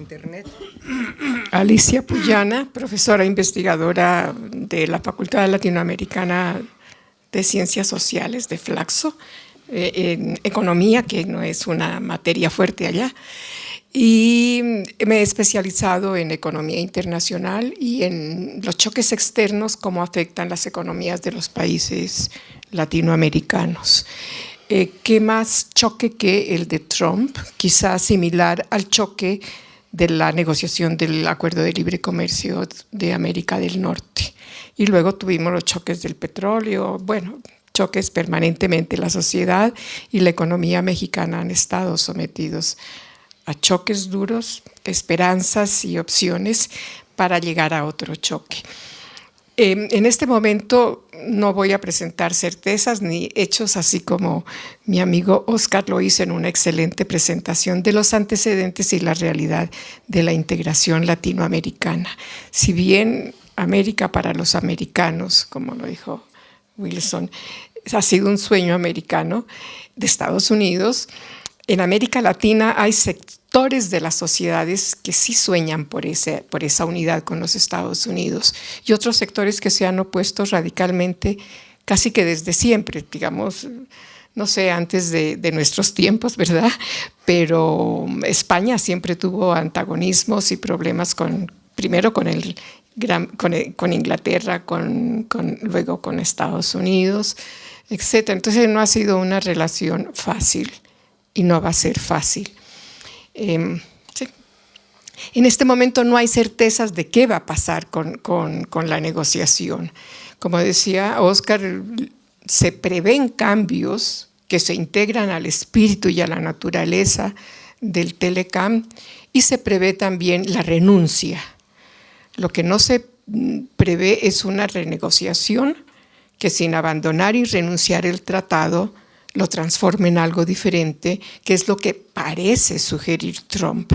internet. Alicia Puyana, profesora investigadora de la Facultad Latinoamericana de Ciencias Sociales de Flaxo, en economía, que no es una materia fuerte allá, y me he especializado en economía internacional y en los choques externos, cómo afectan las economías de los países latinoamericanos. ¿Qué más choque que el de Trump? Quizás similar al choque de la negociación del Acuerdo de Libre Comercio de América del Norte. Y luego tuvimos los choques del petróleo, bueno, choques permanentemente. La sociedad y la economía mexicana han estado sometidos a choques duros, esperanzas y opciones para llegar a otro choque. En este momento no voy a presentar certezas ni hechos, así como mi amigo Oscar lo hizo en una excelente presentación de los antecedentes y la realidad de la integración latinoamericana. Si bien América para los americanos, como lo dijo Wilson, ha sido un sueño americano de Estados Unidos, en América Latina hay sectores de las sociedades que sí sueñan por esa unidad con los Estados Unidos y otros sectores que se han opuesto radicalmente casi que desde siempre, digamos, no sé, antes de nuestros tiempos, ¿verdad? Pero España siempre tuvo antagonismos y problemas primero con Inglaterra, luego con Estados Unidos, etc. Entonces no ha sido una relación fácil. Y no va a ser fácil. Sí. En este momento no hay certezas de qué va a pasar con la negociación. Como decía Oscar, se prevén cambios que se integran al espíritu y a la naturaleza del Telecam y se prevé también la renuncia. Lo que no se prevé es una renegociación que sin abandonar y renunciar el tratado lo transforme en algo diferente, que es lo que parece sugerir Trump.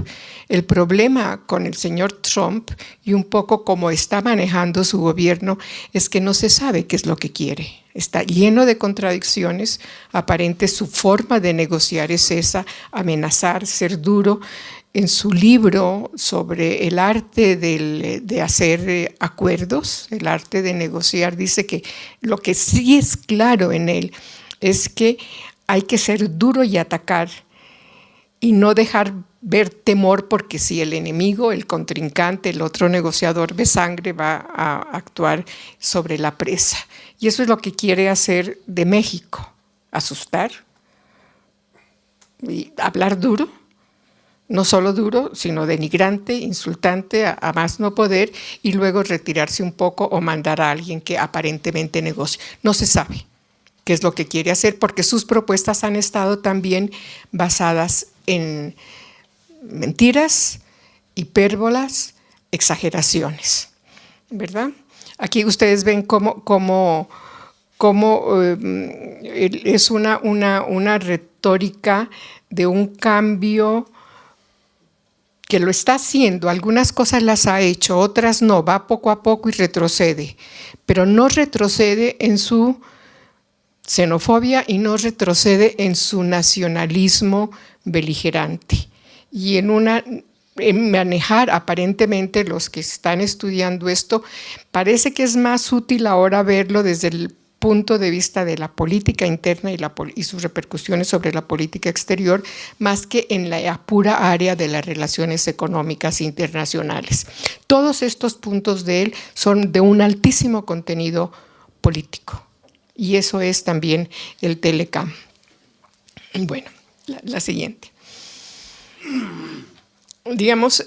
El problema con el señor Trump y un poco cómo está manejando su gobierno es que no se sabe qué es lo que quiere. Está lleno de contradicciones, aparente su forma de negociar es esa, amenazar, ser duro. En su libro sobre el arte de hacer acuerdos, el arte de negociar, dice que lo que sí es claro en él es que hay que ser duro y atacar y no dejar ver temor, porque si el enemigo, el contrincante, el otro negociador ve sangre, va a actuar sobre la presa. Y eso es lo que quiere hacer de México, asustar y hablar duro, no solo duro, sino denigrante, insultante, a más no poder, y luego retirarse un poco o mandar a alguien que aparentemente negocie. No se sabe qué es lo que quiere hacer, porque sus propuestas han estado también basadas en mentiras, hipérbolas, exageraciones, ¿verdad? Aquí ustedes ven cómo es una retórica de un cambio que lo está haciendo. Algunas cosas las ha hecho, otras no, va poco a poco y retrocede, pero no retrocede en su xenofobia y no retrocede en su nacionalismo beligerante. Y en manejar aparentemente los que están estudiando esto, parece que es más útil ahora verlo desde el punto de vista de la política interna y sus repercusiones sobre la política exterior, más que en la pura área de las relaciones económicas internacionales. Todos estos puntos de él son de un altísimo contenido político. Y eso es también el Telecam. Bueno, la siguiente. Digamos,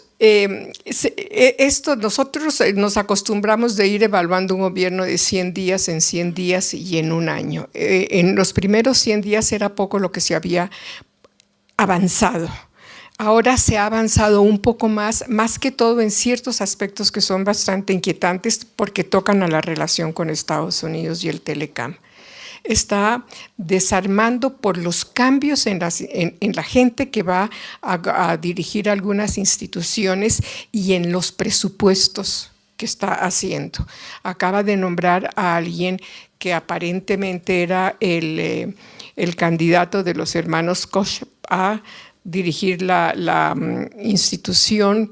nosotros nos acostumbramos de ir evaluando un gobierno de 100 días en 100 días y en un año. En los primeros 100 días era poco lo que se había avanzado. Ahora se ha avanzado un poco más que todo en ciertos aspectos que son bastante inquietantes porque tocan a la relación con Estados Unidos y el Telecam. Está desarmando por los cambios en la gente que va a dirigir algunas instituciones y en los presupuestos que está haciendo. Acaba de nombrar a alguien que aparentemente era el candidato de los hermanos Koch a dirigir la institución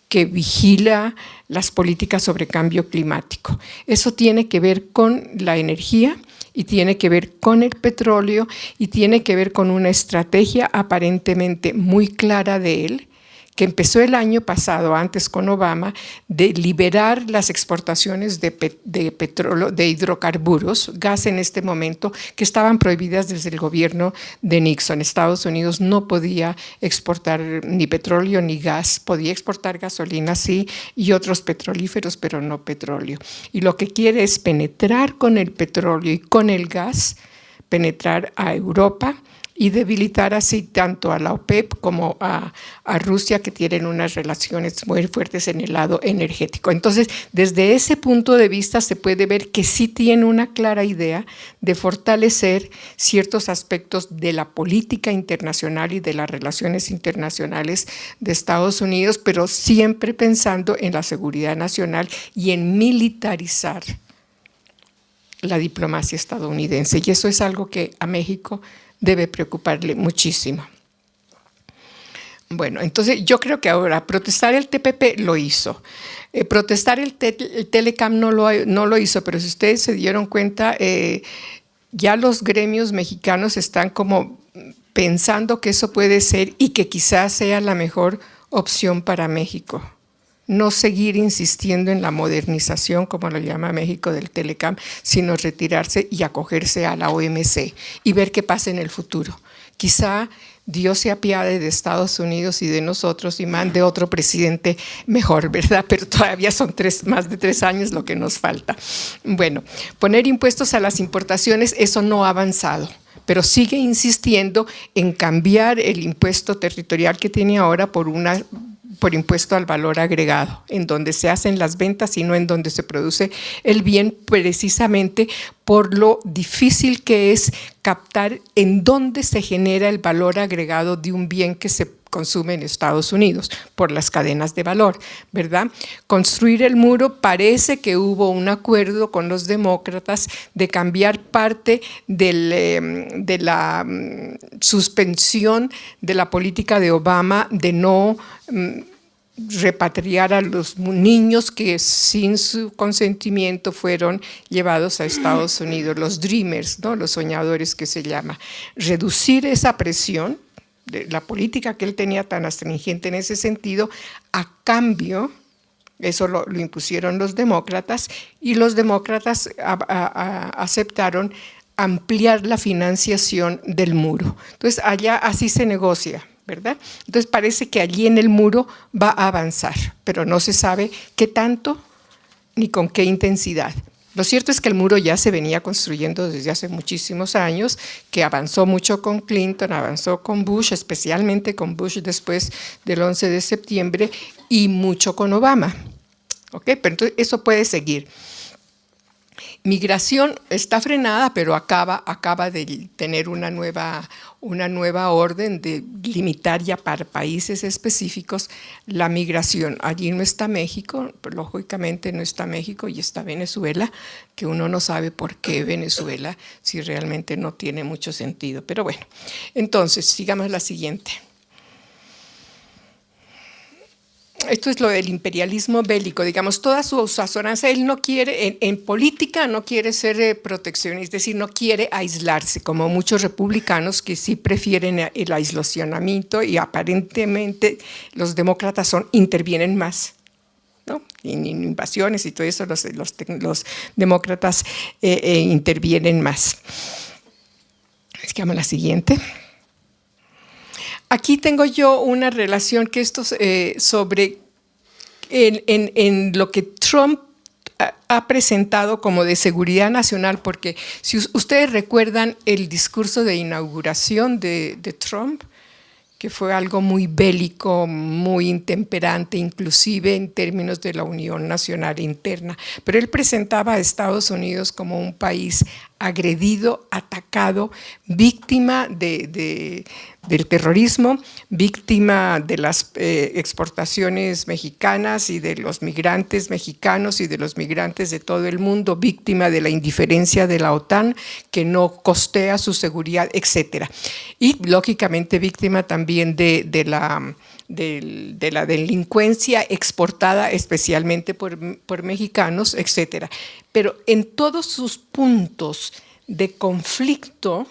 que vigila las políticas sobre cambio climático. Eso tiene que ver con la energía y tiene que ver con el petróleo y tiene que ver con una estrategia aparentemente muy clara de él, que empezó el año pasado, antes con Obama, de liberar las exportaciones de petróleo, de hidrocarburos, gas en este momento, que estaban prohibidas desde el gobierno de Nixon. Estados Unidos no podía exportar ni petróleo ni gas, podía exportar gasolina, sí, y otros petrolíferos, pero no petróleo. Y lo que quiere es penetrar con el petróleo y con el gas, penetrar a Europa, y debilitar así tanto a la OPEP como a Rusia, que tienen unas relaciones muy fuertes en el lado energético. Entonces, desde ese punto de vista se puede ver que sí tiene una clara idea de fortalecer ciertos aspectos de la política internacional y de las relaciones internacionales de Estados Unidos, pero siempre pensando en la seguridad nacional y en militarizar la diplomacia estadounidense. Y eso es algo que a México debe preocuparle muchísimo. Bueno, entonces yo creo que ahora protestar el TPP lo hizo. Protestar el Telecam no lo hizo, pero si ustedes se dieron cuenta, ya los gremios mexicanos están como pensando que eso puede ser y que quizás sea la mejor opción para México. No seguir insistiendo en la modernización, como lo llama México, del Telecam, sino retirarse y acogerse a la OMC y ver qué pasa en el futuro. Quizá Dios se apiade de Estados Unidos y de nosotros y mande otro presidente mejor, ¿verdad? Pero todavía son más de 3 años lo que nos falta. Bueno, poner impuestos a las importaciones, eso no ha avanzado, pero sigue insistiendo en cambiar el impuesto territorial que tiene ahora por impuesto al valor agregado, en donde se hacen las ventas y no en donde se produce el bien, precisamente por lo difícil que es captar en dónde se genera el valor agregado de un bien que se consume en Estados Unidos, por las cadenas de valor, ¿verdad? Construir el muro, parece que hubo un acuerdo con los demócratas de cambiar parte de la suspensión de la política de Obama de no repatriar a los niños que sin su consentimiento fueron llevados a Estados Unidos, los dreamers, ¿no? Los soñadores que se llama. Reducir esa presión de la política que él tenía tan astringente en ese sentido, a cambio, eso lo impusieron los demócratas, y los demócratas aceptaron ampliar la financiación del muro. Entonces, allá así se negocia, ¿verdad? Entonces, parece que allí en el muro va a avanzar, pero no se sabe qué tanto ni con qué intensidad. Lo cierto es que el muro ya se venía construyendo desde hace muchísimos años, que avanzó mucho con Clinton, avanzó con Bush, especialmente con Bush después del 11 de septiembre, y mucho con Obama. ¿Ok? Pero entonces eso puede seguir. Migración está frenada, pero acaba de tener una nueva orden de limitar ya para países específicos la migración. Allí no está México, lógicamente no está México, y está Venezuela, que uno no sabe por qué Venezuela, si realmente no tiene mucho sentido. Pero bueno, entonces sigamos la siguiente. Esto es lo del imperialismo bélico, digamos, toda su asonancia. Él no quiere, en política no quiere ser proteccionista, es decir, no quiere aislarse, como muchos republicanos que sí prefieren el aislamiento, y aparentemente los demócratas intervienen más, ¿no? En invasiones y todo eso, los demócratas intervienen más. Es que vamos a la siguiente. Aquí tengo yo una relación que esto sobre en lo que Trump ha presentado como de seguridad nacional, porque si ustedes recuerdan el discurso de inauguración de Trump, que fue algo muy bélico, muy intemperante, inclusive en términos de la unión nacional interna, pero él presentaba a Estados Unidos como un país agredido, atacado, víctima del terrorismo, víctima de las exportaciones mexicanas y de los migrantes mexicanos y de los migrantes de todo el mundo, víctima de la indiferencia de la OTAN que no costea su seguridad, etc. Y lógicamente víctima también de la delincuencia exportada especialmente por mexicanos, etc. Pero en todos sus puntos de conflicto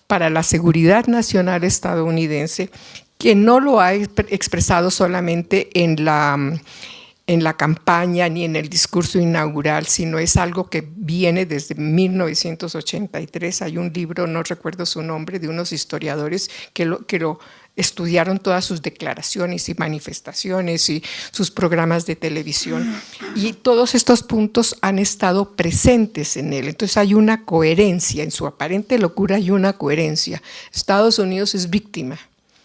para la seguridad nacional estadounidense, que no lo ha expresado solamente en la campaña ni en el discurso inaugural, sino es algo que viene desde 1983. Hay un libro, no recuerdo su nombre, de unos historiadores que lo estudiaron todas sus declaraciones y manifestaciones y sus programas de televisión, y todos estos puntos han estado presentes en él. Entonces hay una coherencia, en su aparente locura hay una coherencia. Estados Unidos es víctima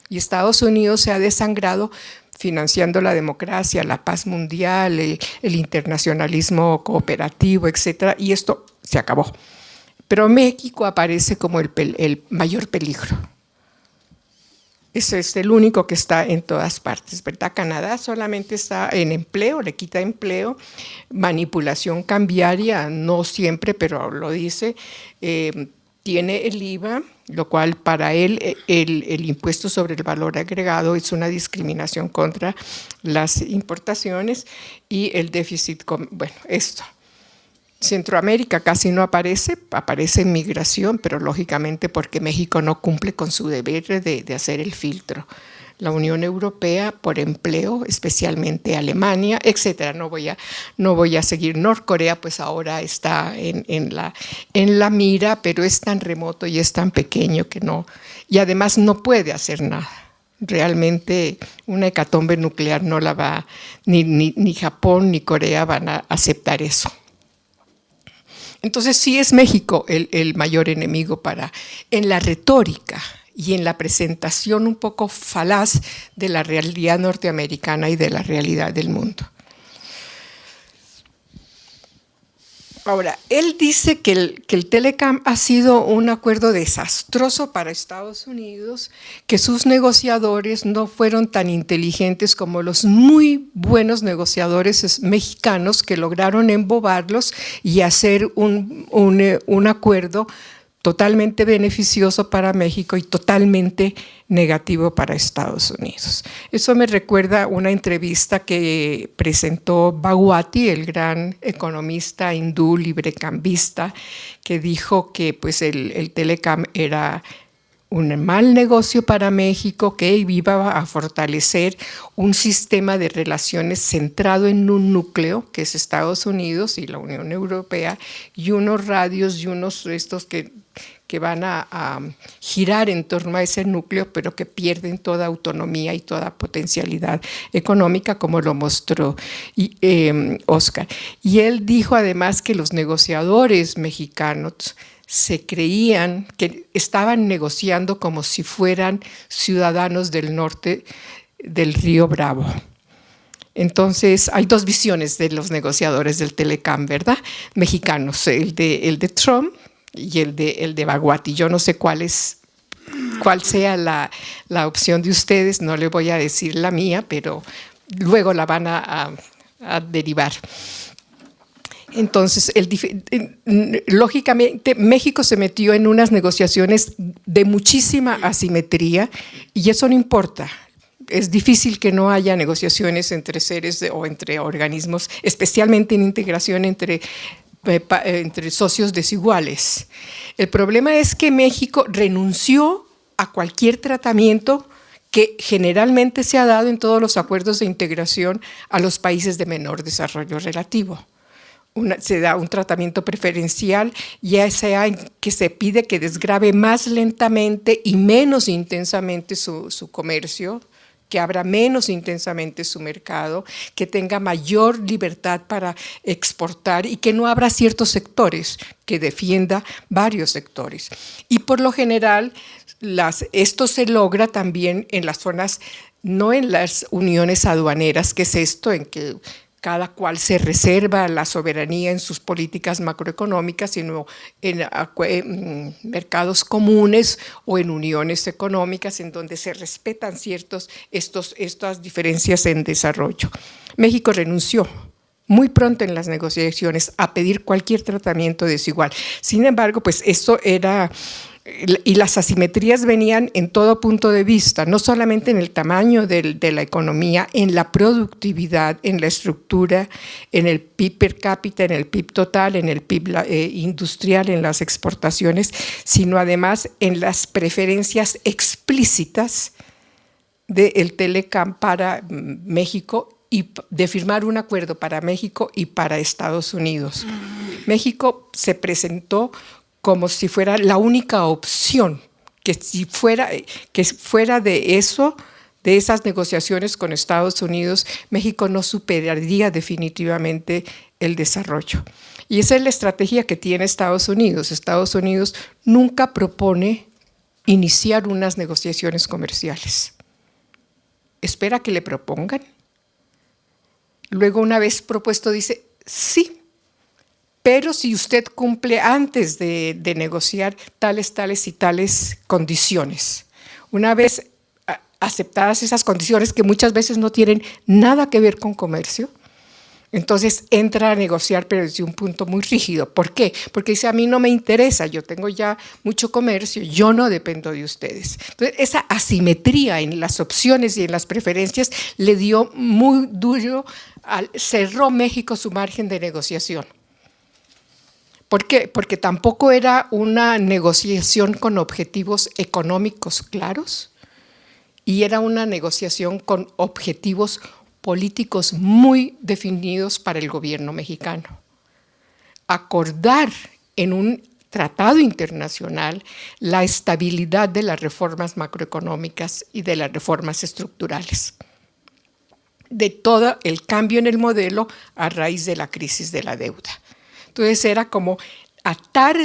y Estados Unidos se ha desangrado financiando la democracia, la paz mundial, el internacionalismo cooperativo, etc. Y esto se acabó. Pero México aparece como el mayor peligro. Ese es el único que está en todas partes, ¿verdad? Canadá solamente está en empleo, le quita empleo, manipulación cambiaria, no siempre, pero lo dice, tiene el IVA, lo cual para él el impuesto sobre el valor agregado es una discriminación contra las importaciones, y el déficit, bueno, esto. Centroamérica casi no aparece en migración, pero lógicamente porque México no cumple con su deber de hacer el filtro. La Unión Europea por empleo, especialmente Alemania, etcétera. No voy a seguir. Norcorea pues ahora está en la mira, pero es tan remoto y es tan pequeño que no, y además no puede hacer nada. Realmente una hecatombe nuclear no la va, ni Japón ni Corea van a aceptar eso. Entonces sí es México el mayor enemigo en la retórica y en la presentación un poco falaz de la realidad norteamericana y de la realidad del mundo. Ahora, él dice que el Telecam ha sido un acuerdo desastroso para Estados Unidos, que sus negociadores no fueron tan inteligentes como los muy buenos negociadores mexicanos que lograron embobarlos y hacer un acuerdo totalmente beneficioso para México y totalmente negativo para Estados Unidos. Eso me recuerda una entrevista que presentó Bhagwati, el gran economista hindú librecambista, que dijo que pues el Telecam era un mal negocio para México, que iba a fortalecer un sistema de relaciones centrado en un núcleo, que es Estados Unidos y la Unión Europea, y unos radios y unos estos que van a girar en torno a ese núcleo, pero que pierden toda autonomía y toda potencialidad económica, como lo mostró Oscar. Y él dijo además que los negociadores mexicanos se creían que estaban negociando como si fueran ciudadanos del norte del río Bravo. Entonces, hay dos visiones de los negociadores del Telecam, ¿verdad? Mexicanos, el de Trump y el de Bhagwati. Yo no sé cuál sea la opción de ustedes, no le voy a decir la mía, pero luego la van a derivar. Entonces, lógicamente, México se metió en unas negociaciones de muchísima asimetría y eso no importa. Es difícil que no haya negociaciones entre seres o entre organismos, especialmente en integración entre socios desiguales. El problema es que México renunció a cualquier tratamiento que generalmente se ha dado en todos los acuerdos de integración a los países de menor desarrollo relativo. Se da un tratamiento preferencial, ya sea que se pide que desgrave más lentamente y menos intensamente su comercio, que abra menos intensamente su mercado, que tenga mayor libertad para exportar y que no abra ciertos sectores, que defienda varios sectores. Y por lo general, esto se logra también en las zonas, no en las uniones aduaneras, que es esto en que cada cual se reserva la soberanía en sus políticas macroeconómicas, sino en mercados comunes o en uniones económicas en donde se respetan estas diferencias en desarrollo. México renunció muy pronto en las negociaciones a pedir cualquier tratamiento desigual. Sin embargo, pues esto era... Y las asimetrías venían en todo punto de vista, no solamente en el tamaño de la economía, en la productividad, en la estructura, en el PIB per cápita, en el PIB total, en el PIB industrial, en las exportaciones, sino además en las preferencias explícitas del Telecam para México y de firmar un acuerdo para México y para Estados Unidos. México se presentó como si fuera la única opción, que fuera de eso, de esas negociaciones con Estados Unidos, México no superaría definitivamente el desarrollo. Y esa es la estrategia que tiene Estados Unidos. Estados Unidos nunca propone iniciar unas negociaciones comerciales. Espera que le propongan. Luego, una vez propuesto, dice, sí, pero si usted cumple antes de negociar tales y tales condiciones. Una vez aceptadas esas condiciones que muchas veces no tienen nada que ver con comercio, entonces entra a negociar, pero desde un punto muy rígido. ¿Por qué? Porque dice, a mí no me interesa, yo tengo ya mucho comercio, yo no dependo de ustedes. Entonces, esa asimetría en las opciones y en las preferencias le dio muy duro, cerró México su margen de negociación. ¿Por qué? Porque tampoco era una negociación con objetivos económicos claros y era una negociación con objetivos políticos muy definidos para el gobierno mexicano. Acordar en un tratado internacional la estabilidad de las reformas macroeconómicas y de las reformas estructurales, de todo el cambio en el modelo a raíz de la crisis de la deuda. Entonces era como atar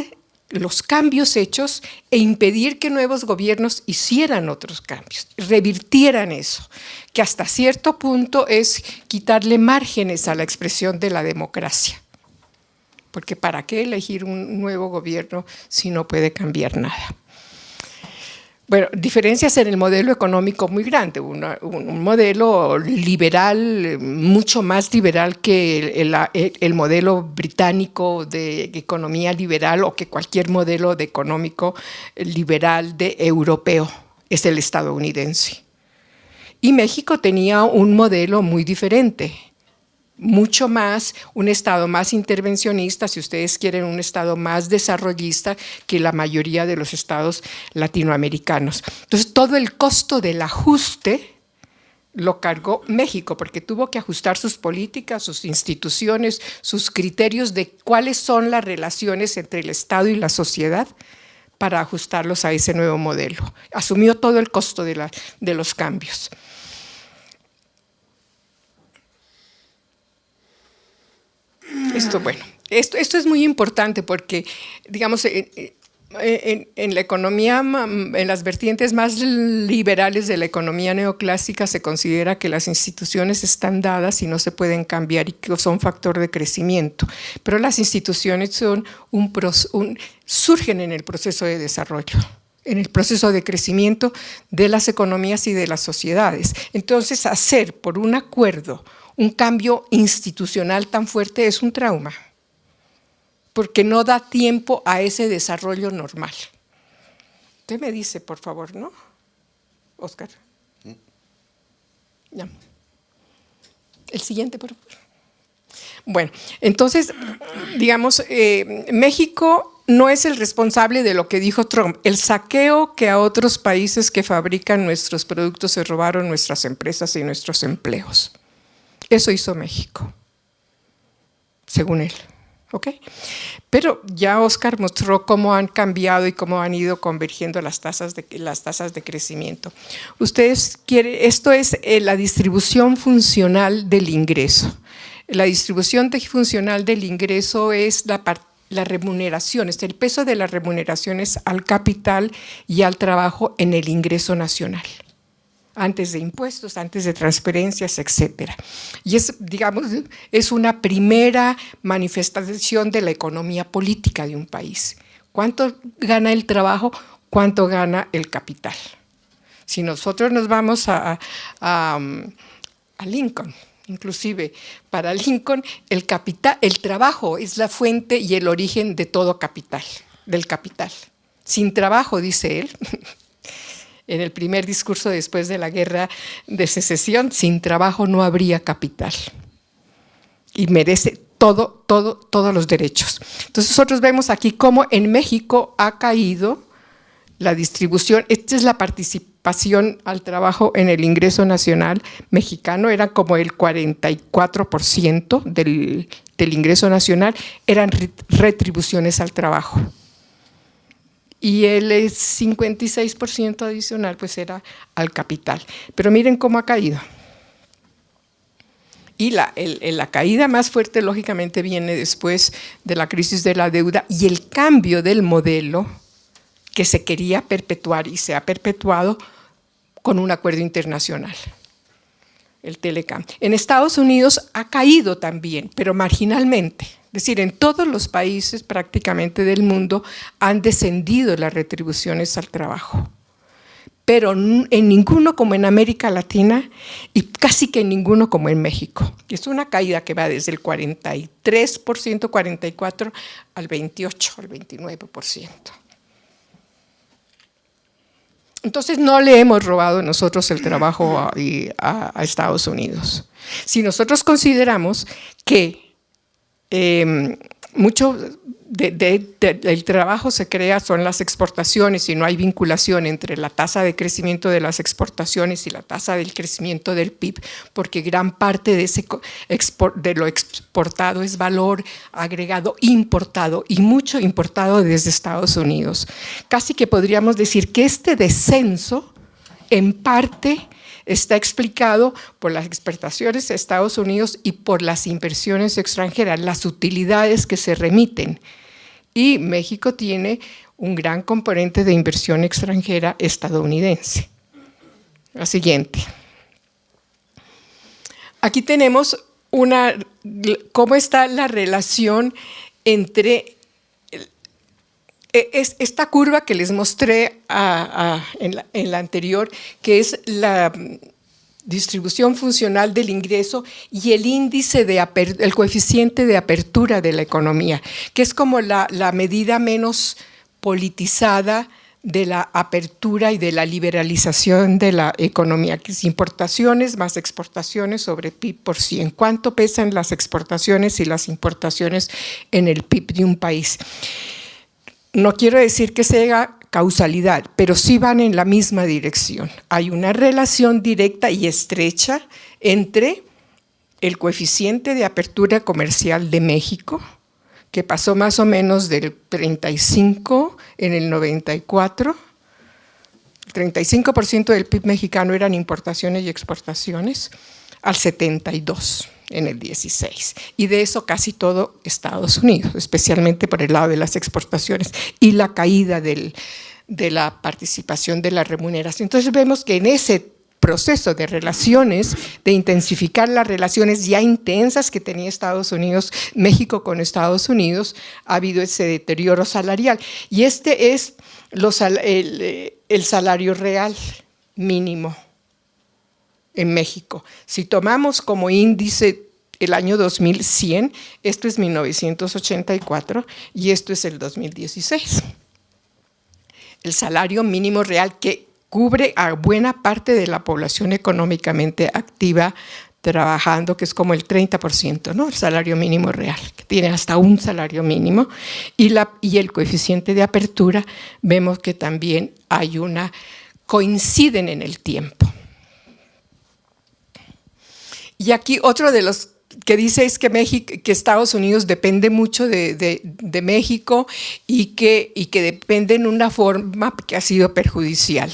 los cambios hechos e impedir que nuevos gobiernos hicieran otros cambios, revirtieran eso, que hasta cierto punto es quitarle márgenes a la expresión de la democracia. Porque ¿para qué elegir un nuevo gobierno si no puede cambiar nada? Bueno, diferencias en el modelo económico muy grande, un modelo liberal, mucho más liberal que el modelo británico de economía liberal o que cualquier modelo económico liberal europeo, es el estadounidense. Y México tenía un modelo muy diferente, mucho más, un Estado más intervencionista, si ustedes quieren, un Estado más desarrollista que la mayoría de los estados latinoamericanos. Entonces, todo el costo del ajuste lo cargó México, porque tuvo que ajustar sus políticas, sus instituciones, sus criterios de cuáles son las relaciones entre el Estado y la sociedad para ajustarlos a ese nuevo modelo. Asumió todo el costo de los cambios. Esto es muy importante porque, digamos, en la economía, en las vertientes más liberales de la economía neoclásica se considera que las instituciones están dadas y no se pueden cambiar y que son factor de crecimiento. Pero las instituciones surgen en el proceso de desarrollo, en el proceso de crecimiento de las economías y de las sociedades. Entonces, hacer por un acuerdo un cambio institucional tan fuerte es un trauma, porque no da tiempo a ese desarrollo normal. Usted me dice, por favor, ¿no? Oscar. Ya. El siguiente, por favor. Bueno, entonces, digamos, México no es el responsable de lo que dijo Trump, el saqueo que a otros países que fabrican nuestros productos se robaron nuestras empresas y nuestros empleos. Eso hizo México, según él. ¿Okay? Pero ya Oscar mostró cómo han cambiado y cómo han ido convergiendo las tasas de crecimiento. Ustedes quieren, esto es la distribución funcional del ingreso. La distribución funcional del ingreso es la remuneración, es el peso de las remuneraciones al capital y al trabajo en el ingreso nacional. antes de impuestos, antes de transferencias, etc. Y es, digamos, es una primera manifestación de la economía política de un país. ¿Cuánto gana el trabajo? ¿Cuánto gana el capital? Si nosotros nos vamos a Lincoln, inclusive para Lincoln el trabajo es la fuente y el origen de todo capital, del capital. Sin trabajo, dice él, en el primer discurso después de la Guerra de Secesión, sin trabajo no habría capital. Y merece todos los derechos. Entonces nosotros vemos aquí cómo en México ha caído la distribución. Esta es la participación al trabajo en el ingreso nacional mexicano, era como el 44% del ingreso nacional, eran retribuciones al trabajo. Y el 56% adicional pues era al capital. Pero miren cómo ha caído. Y la caída más fuerte, lógicamente, viene después de la crisis de la deuda y el cambio del modelo que se quería perpetuar y se ha perpetuado con un acuerdo internacional, el Telecam. En Estados Unidos ha caído también, pero marginalmente. Es decir, en todos los países prácticamente del mundo han descendido las retribuciones al trabajo, pero en ninguno como en América Latina y casi que en ninguno como en México. Es una caída que va desde el 43%, 44% al 28%, al 29%. Entonces no le hemos robado nosotros el trabajo a Estados Unidos. Si nosotros consideramos que mucho del trabajo se crea son las exportaciones y no hay vinculación entre la tasa de crecimiento de las exportaciones y la tasa del crecimiento del PIB, porque gran parte de lo exportado es valor agregado importado y mucho importado desde Estados Unidos. Casi que podríamos decir que este descenso en parte está explicado por las exportaciones a Estados Unidos y por las inversiones extranjeras, las utilidades que se remiten. Y México tiene un gran componente de inversión extranjera estadounidense. La siguiente. Aquí tenemos cómo está la relación entre esta curva que les mostré en la anterior, que es la distribución funcional del ingreso y el índice el coeficiente de apertura de la economía, que es como la medida menos politizada de la apertura y de la liberalización de la economía, que es importaciones más exportaciones sobre PIB por 100. ¿Cuánto pesan las exportaciones y las importaciones en el PIB de un país? No quiero decir que sea causalidad, pero sí van en la misma dirección. Hay una relación directa y estrecha entre el coeficiente de apertura comercial de México, que pasó más o menos del 35 en el 94, el 35% del PIB mexicano eran importaciones y exportaciones, al 72% en el 16, y de eso casi todo Estados Unidos, especialmente por el lado de las exportaciones y la caída de la participación de la remuneración. Entonces vemos que en ese proceso de relaciones, de intensificar las relaciones ya intensas que tenía México con Estados Unidos, ha habido ese deterioro salarial. Y este es el salario real mínimo en México. Si tomamos como índice el año 2100, esto es 1984 y esto es el 2016. El salario mínimo real que cubre a buena parte de la población económicamente activa trabajando, que es como el 30%, ¿no? El salario mínimo real, que tiene hasta un salario mínimo, y el coeficiente de apertura, vemos que también coinciden en el tiempo. Y aquí otro de los que dice es que Estados Unidos depende mucho de México y que depende en una forma que ha sido perjudicial.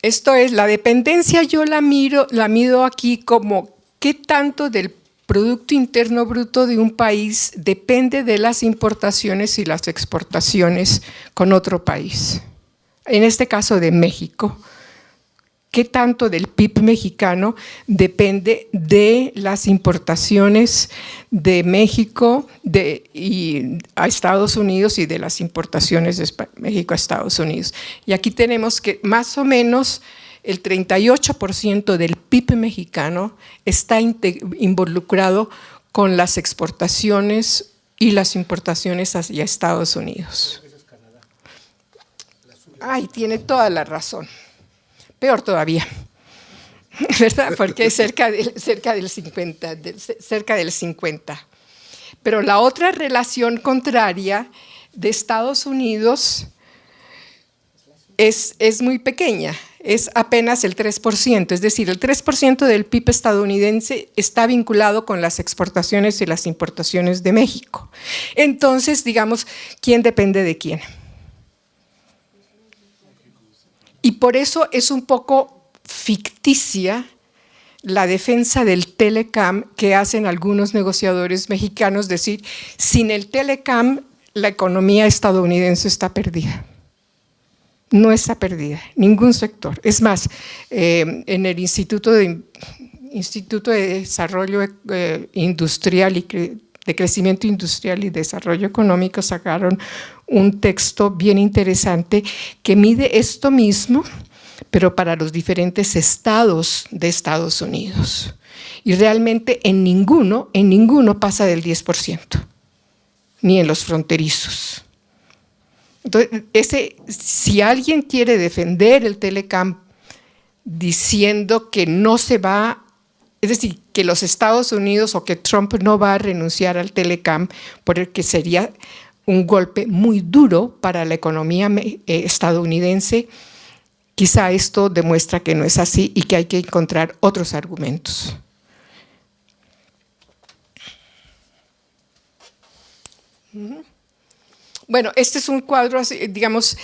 Esto es, la dependencia yo la mido aquí como qué tanto del Producto Interno Bruto de un país depende de las importaciones y las exportaciones con otro país. En este caso de México, qué tanto del PIB mexicano depende de las importaciones de México a Estados Unidos y de las importaciones de México a Estados Unidos. Y aquí tenemos que más o menos el 38% del PIB mexicano está involucrado con las exportaciones y las importaciones hacia Estados Unidos. Ay, tiene toda la razón. Peor todavía, ¿verdad? Porque es cerca del 50. Pero la otra relación contraria de Estados Unidos es muy pequeña, es apenas el 3%, es decir, el 3% del PIB estadounidense está vinculado con las exportaciones y las importaciones de México. Entonces, digamos, ¿quién depende de quién? Y por eso es un poco ficticia la defensa del Telecam que hacen algunos negociadores mexicanos, decir, sin el Telecam la economía estadounidense está perdida. No está perdida, ningún sector. Es más, en el Instituto de Desarrollo Industrial y de Crecimiento Industrial y Desarrollo Económico sacaron un texto bien interesante que mide esto mismo, pero para los diferentes estados de Estados Unidos. Y realmente en ninguno pasa del 10%, ni en los fronterizos. Entonces, si alguien quiere defender el Telecam diciendo que no se va, es decir, que los Estados Unidos o que Trump no va a renunciar al Telecam, porque sería un golpe muy duro para la economía estadounidense, quizá esto demuestra que no es así y que hay que encontrar otros argumentos. Bueno, este es un cuadro, digamos,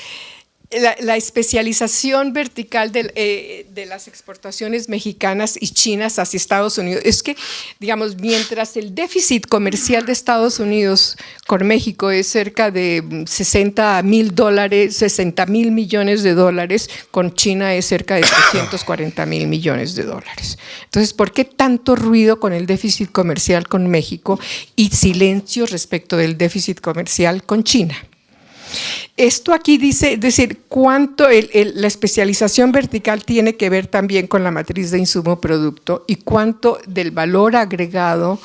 la especialización vertical de las exportaciones mexicanas y chinas hacia Estados Unidos. Es que, digamos, mientras el déficit comercial de Estados Unidos con México es cerca de $60 mil millones de dólares, con China es cerca de 340 mil millones de dólares. Entonces, ¿por qué tanto ruido con el déficit comercial con México y silencio respecto del déficit comercial con China? Esto aquí dice, es decir, cuánto la especialización vertical tiene que ver también con la matriz de insumo-producto y cuánto del valor agregado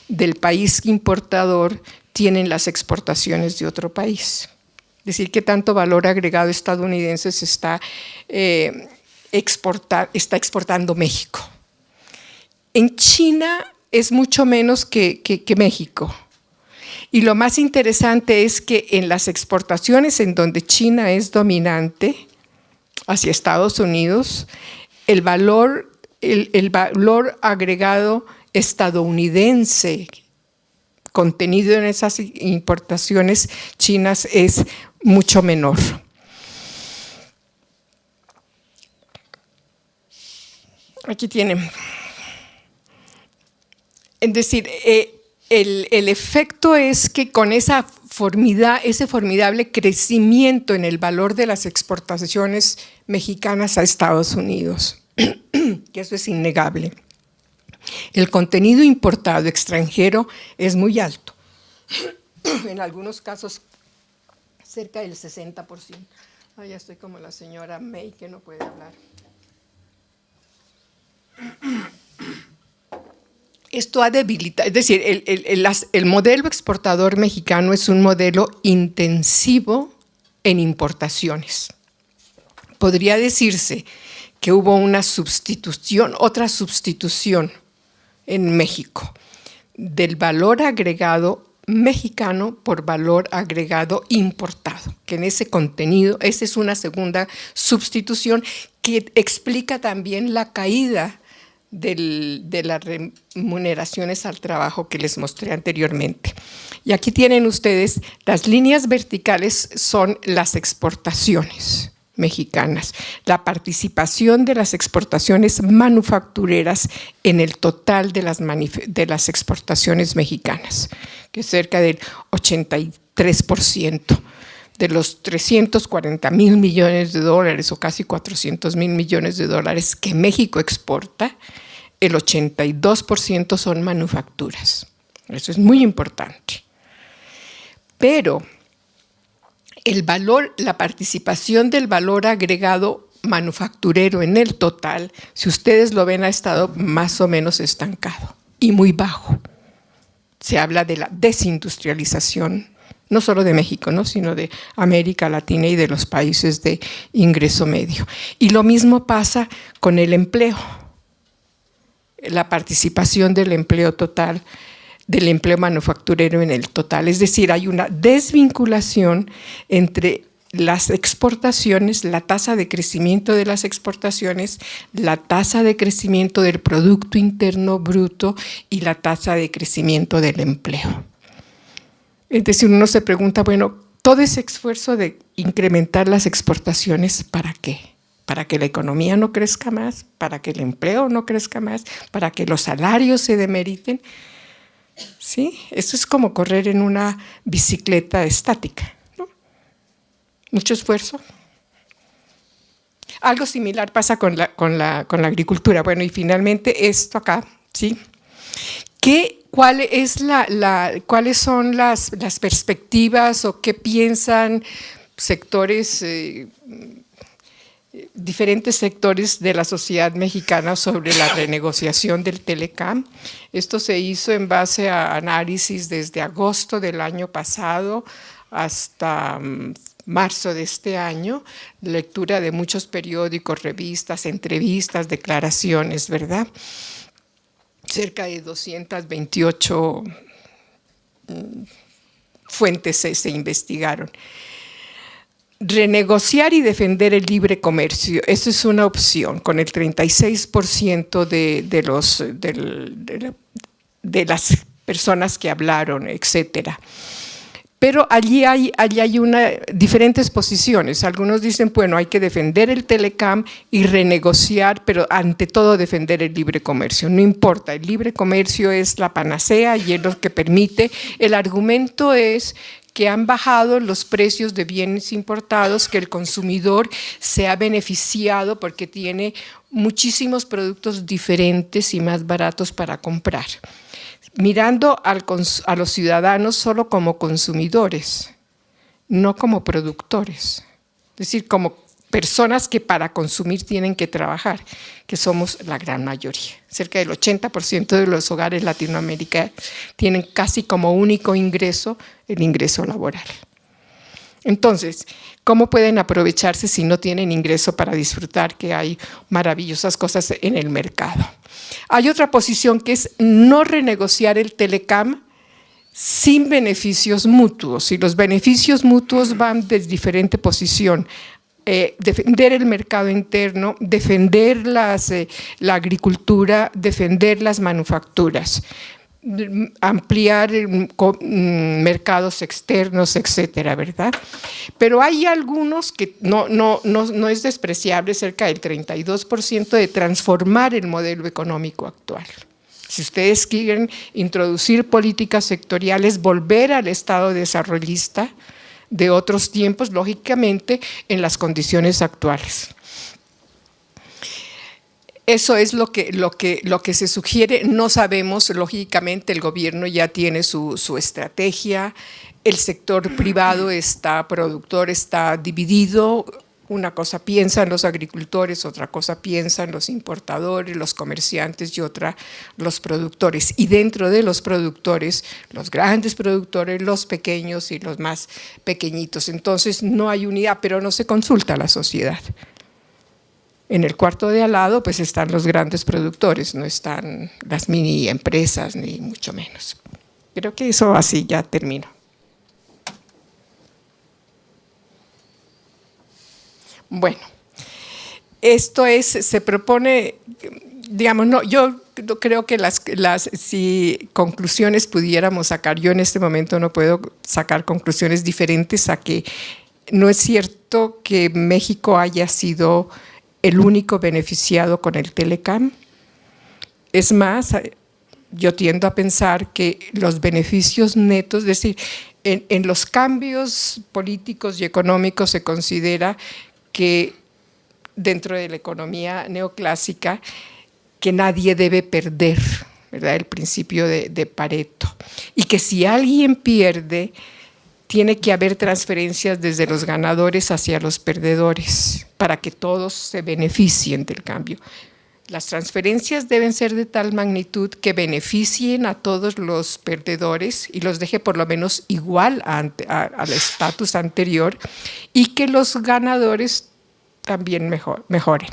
del país importador tienen las exportaciones de otro país. Es decir, qué tanto valor agregado estadounidense se está exportando México. En China es mucho menos que México. Y lo más interesante es que en las exportaciones en donde China es dominante hacia Estados Unidos, el valor agregado estadounidense contenido en esas importaciones chinas es mucho menor. Aquí tienen. Es decir, el efecto es que con ese formidable crecimiento en el valor de las exportaciones mexicanas a Estados Unidos, que eso es innegable, el contenido importado extranjero es muy alto, en algunos casos cerca del 60%. Ya estoy como la señora May que no puede hablar. Esto ha debilitado, es decir, el modelo exportador mexicano es un modelo intensivo en importaciones. Podría decirse que hubo otra substitución en México del valor agregado mexicano por valor agregado importado, que en ese contenido, esa es una segunda substitución que explica también la caída de las remuneraciones al trabajo que les mostré anteriormente. Y aquí tienen ustedes, las líneas verticales son las exportaciones mexicanas, la participación de las exportaciones manufactureras en el total de las exportaciones mexicanas, que es cerca del 83% de los 340,000 millones de dólares o casi 400,000 millones de dólares que México exporta, el 82% son manufacturas. Eso es muy importante. Pero el valor, la participación del valor agregado manufacturero en el total, si ustedes lo ven, ha estado más o menos estancado y muy bajo. Se habla de la desindustrialización, no solo de México, ¿no?, sino de América Latina y de los países de ingreso medio. Y lo mismo pasa con el empleo. La participación del empleo total, del empleo manufacturero en el total. Es decir, hay una desvinculación entre las exportaciones, la tasa de crecimiento de las exportaciones, la tasa de crecimiento del Producto Interno Bruto y la tasa de crecimiento del empleo. Es decir, uno se pregunta, bueno, todo ese esfuerzo de incrementar las exportaciones, ¿para qué? ¿Para que la economía no crezca más? ¿Para que el empleo no crezca más? ¿Para que los salarios se demeriten? ¿Sí? Eso es como correr en una bicicleta estática, ¿no? Mucho esfuerzo. Algo similar pasa con la agricultura. Bueno, y finalmente esto acá, ¿sí? ¿Cuáles son las perspectivas o qué piensan sectores, diferentes sectores de la sociedad mexicana sobre la renegociación del Telecam? Esto se hizo en base a análisis desde agosto del año pasado hasta marzo de este año, lectura de muchos periódicos, revistas, entrevistas, declaraciones, ¿verdad? Cerca de 228 fuentes se investigaron. Renegociar y defender el libre comercio, eso es una opción, con el 36% de las personas que hablaron, etcétera. Pero allí hay diferentes posiciones. Algunos dicen, bueno, hay que defender el Telecam y renegociar, pero ante todo defender el libre comercio. No importa, el libre comercio es la panacea y es lo que permite. El argumento es que han bajado los precios de bienes importados, que el consumidor se ha beneficiado porque tiene muchísimos productos diferentes y más baratos para comprar. Mirando a los ciudadanos solo como consumidores, no como productores. Es decir, como personas que para consumir tienen que trabajar, que somos la gran mayoría. Cerca del 80% de los hogares latinoamericanos tienen casi como único ingreso el ingreso laboral. Entonces, ¿cómo pueden aprovecharse si no tienen ingreso para disfrutar que hay maravillosas cosas en el mercado? Hay otra posición que es no renegociar el Telecam sin beneficios mutuos, y los beneficios mutuos van de diferente posición. Defender el mercado interno, defender la agricultura, defender las manufacturas, ampliar mercados externos, etcétera, ¿verdad? Pero hay algunos que no es despreciable, cerca del 32%, de transformar el modelo económico actual. Si ustedes quieren introducir políticas sectoriales, volver al estado desarrollista de otros tiempos, lógicamente, en las condiciones actuales. Eso es lo que se sugiere. No sabemos, lógicamente, el gobierno ya tiene su estrategia, el sector privado productor está dividido. Una cosa piensan los agricultores, otra cosa piensan los importadores, los comerciantes y otra los productores. Y dentro de los productores, los grandes productores, los pequeños y los más pequeñitos. Entonces no hay unidad, pero no se consulta a la sociedad. En el cuarto de al lado pues están los grandes productores, no están las mini empresas ni mucho menos. Creo que eso así ya termino. Bueno, esto se propone, digamos, yo creo que si conclusiones pudiéramos sacar, yo en este momento no puedo sacar conclusiones diferentes a que no es cierto que México haya sido el único beneficiado con el Telecam. Es más, yo tiendo a pensar que los beneficios netos, es decir, En los cambios políticos y económicos se considera que dentro de la economía neoclásica que nadie debe perder, ¿verdad? El principio de Pareto. Y que si alguien pierde, tiene que haber transferencias desde los ganadores hacia los perdedores para que todos se beneficien del cambio. Las transferencias deben ser de tal magnitud que beneficien a todos los perdedores y los deje por lo menos igual al estatus anterior, y que los ganadores también mejoren.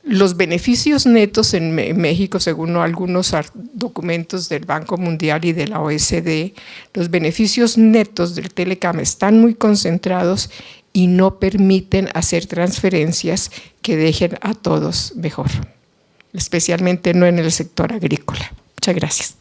Los beneficios netos en México, según algunos documentos del Banco Mundial y de la OECD, los beneficios netos del Telecam están muy concentrados y no permiten hacer transferencias que dejen a todos mejor, especialmente no en el sector agrícola. Muchas gracias.